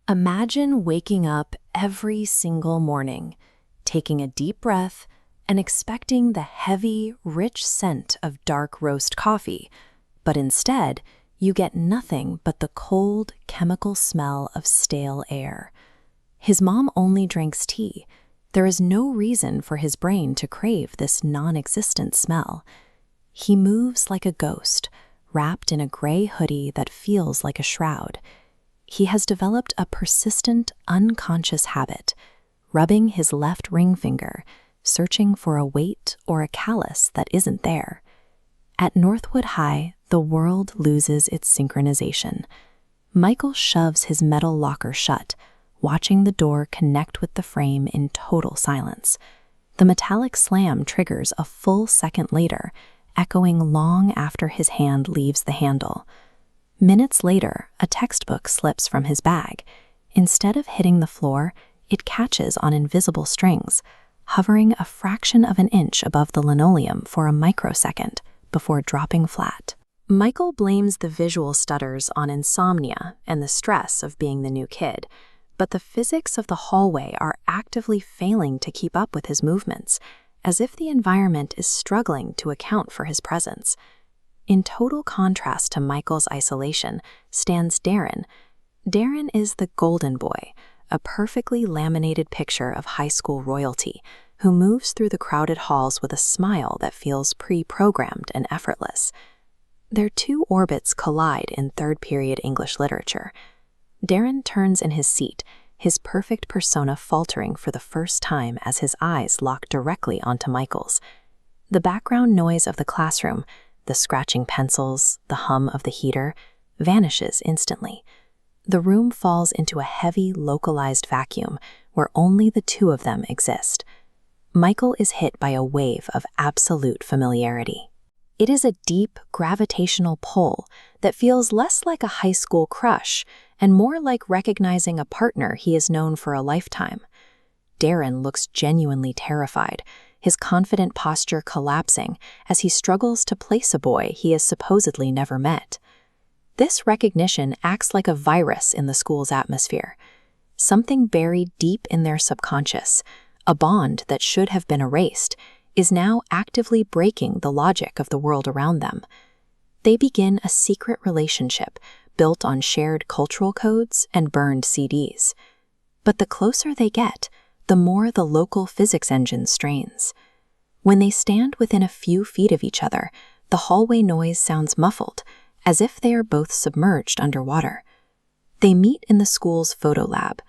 Imagine waking up every single morning, taking a deep breath, and expecting the heavy, rich scent of dark roast coffee, but instead, you get nothing but the cold, chemical smell of stale air. His mom only drinks tea. There is no reason for his brain to crave this non-existent smell. He moves like a ghost, wrapped in a gray hoodie that feels like a shroud. He has developed a persistent, unconscious habit, rubbing his left ring finger, searching for a weight or a callus that isn't there. At Northwood High, the world loses its synchronization. Michael shoves his metal locker shut, watching the door connect with the frame in total silence. The metallic slam triggers a full second later, echoing long after his hand leaves the handle. Minutes later, a textbook slips from his bag. Instead of hitting the floor, it catches on invisible strings, hovering a fraction of an inch above the linoleum for a microsecond before dropping flat. Michael blames the visual stutters on insomnia and the stress of being the new kid, but the physics of the hallway are actively failing to keep up with his movements, as if the environment is struggling to account for his presence. In total contrast to Michael's isolation stands Darren. Darren is the golden boy, a perfectly laminated picture of high school royalty, who moves through the crowded halls with a smile that feels pre-programmed and effortless. Their two orbits collide in third-period English literature. Darren turns in his seat, his perfect persona faltering for the first time as his eyes lock directly onto Michael's. The background noise of the classroom, the scratching pencils, the hum of the heater, vanishes instantly. The room falls into a heavy, localized vacuum where only the two of them exist. Michael is hit by a wave of absolute familiarity. It is a deep, gravitational pull that feels less like a high school crush and more like recognizing a partner he has known for a lifetime. Darren looks genuinely terrified, his confident posture collapsing as he struggles to place a boy he has supposedly never met. This recognition acts like a virus in the school's atmosphere. Something buried deep in their subconscious, a bond that should have been erased, is now actively breaking the logic of the world around them. They begin a secret relationship built on shared cultural codes and burned CDs. But the closer they get, the more the local physics engine strains. When they stand within a few feet of each other, the hallway noise sounds muffled, as if they are both submerged underwater. They meet in the school's photo lab.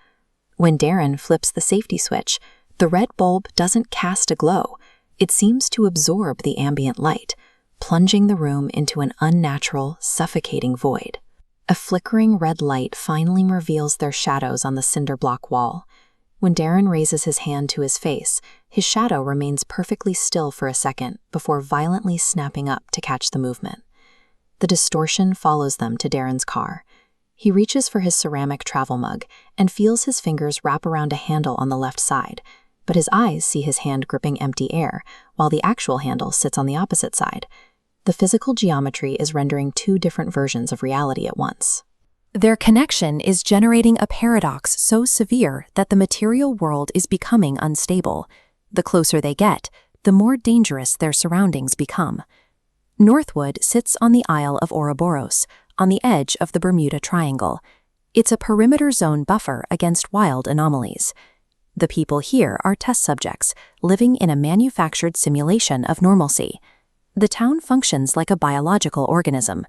When Darren flips the safety switch, the red bulb doesn't cast a glow. It seems to absorb the ambient light, plunging the room into an unnatural, suffocating void. A flickering red light finally reveals their shadows on the cinder block wall. When Darren raises his hand to his face, his shadow remains perfectly still for a second before violently snapping up to catch the movement. The distortion follows them to Darren's car. He reaches for his ceramic travel mug and feels his fingers wrap around a handle on the left side, but his eyes see his hand gripping empty air, while the actual handle sits on the opposite side. The physical geometry is rendering two different versions of reality at once. Their connection is generating a paradox so severe that the material world is becoming unstable. The closer they get, the more dangerous their surroundings become. Northwood sits on the Isle of Ouroboros, on the edge of the Bermuda Triangle. It's a perimeter zone buffer against wild anomalies. The people here are test subjects, living in a manufactured simulation of normalcy. The town functions like a biological organism.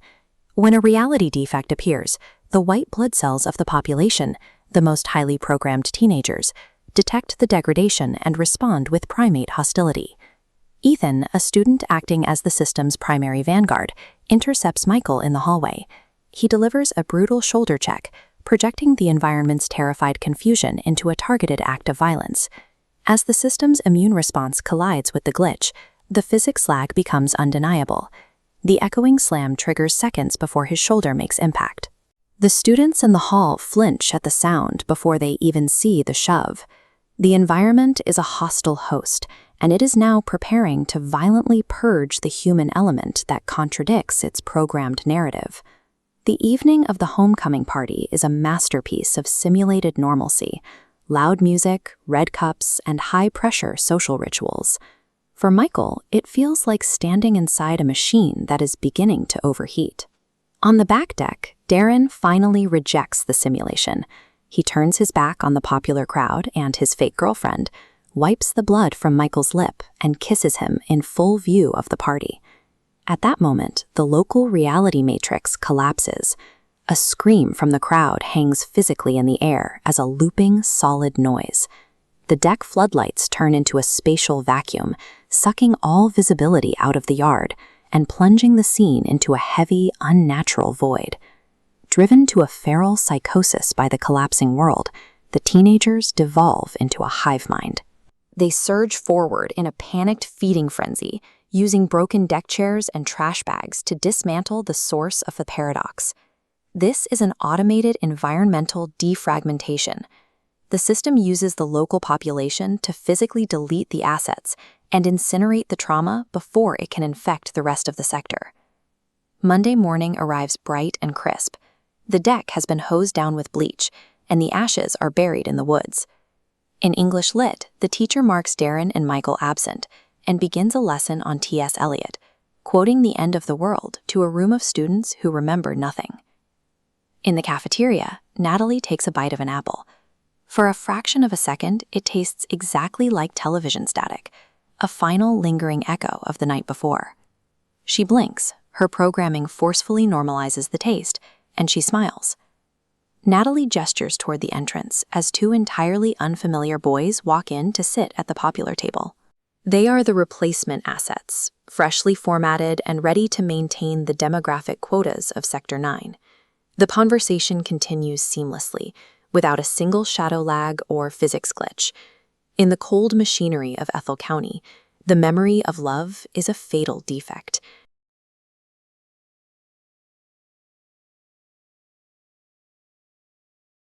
When a reality defect appears, the white blood cells of the population, the most highly programmed teenagers, detect the degradation and respond with primate hostility. Ethan, a student acting as the system's primary vanguard, intercepts Michael in the hallway. He delivers a brutal shoulder check, projecting the environment's terrified confusion into a targeted act of violence. As the system's immune response collides with the glitch, the physics lag becomes undeniable. The echoing slam triggers seconds before his shoulder makes impact. The students in the hall flinch at the sound before they even see the shove. The environment is a hostile host, and it is now preparing to violently purge the human element that contradicts its programmed narrative. The evening of the homecoming party is a masterpiece of simulated normalcy, loud music, red cups, and high-pressure social rituals. For Michael, it feels like standing inside a machine that is beginning to overheat. On the back deck, Darren finally rejects the simulation. He turns his back on the popular crowd and his fake girlfriend, wipes the blood from Michael's lip, and kisses him in full view of the party. At that moment, the local reality matrix collapses. A scream from the crowd hangs physically in the air as a looping, solid noise. The deck floodlights turn into a spatial vacuum, sucking all visibility out of the yard and plunging the scene into a heavy, unnatural void. Driven to a feral psychosis by the collapsing world, the teenagers devolve into a hive mind. They surge forward in a panicked feeding frenzy, using broken deck chairs and trash bags to dismantle the source of the paradox. This is an automated environmental defragmentation. The system uses the local population to physically delete the assets and incinerate the trauma before it can infect the rest of the sector. Monday morning arrives bright and crisp. The deck has been hosed down with bleach, and the ashes are buried in the woods. In English Lit, the teacher marks Darren and Michael absent and begins a lesson on T.S. Eliot, quoting The End of the World to a room of students who remember nothing. In the cafeteria, Natalie takes a bite of an apple. For a fraction of a second, it tastes exactly like television static, a final lingering echo of the night before. She blinks, her programming forcefully normalizes the taste, and she smiles. Natalie gestures toward the entrance as two entirely unfamiliar boys walk in to sit at the popular table. They are the replacement assets, freshly formatted and ready to maintain the demographic quotas of Sector 9. The conversation continues seamlessly, without a single shadow lag or physics glitch. In the cold machinery of Aethel County, the memory of love is a fatal defect,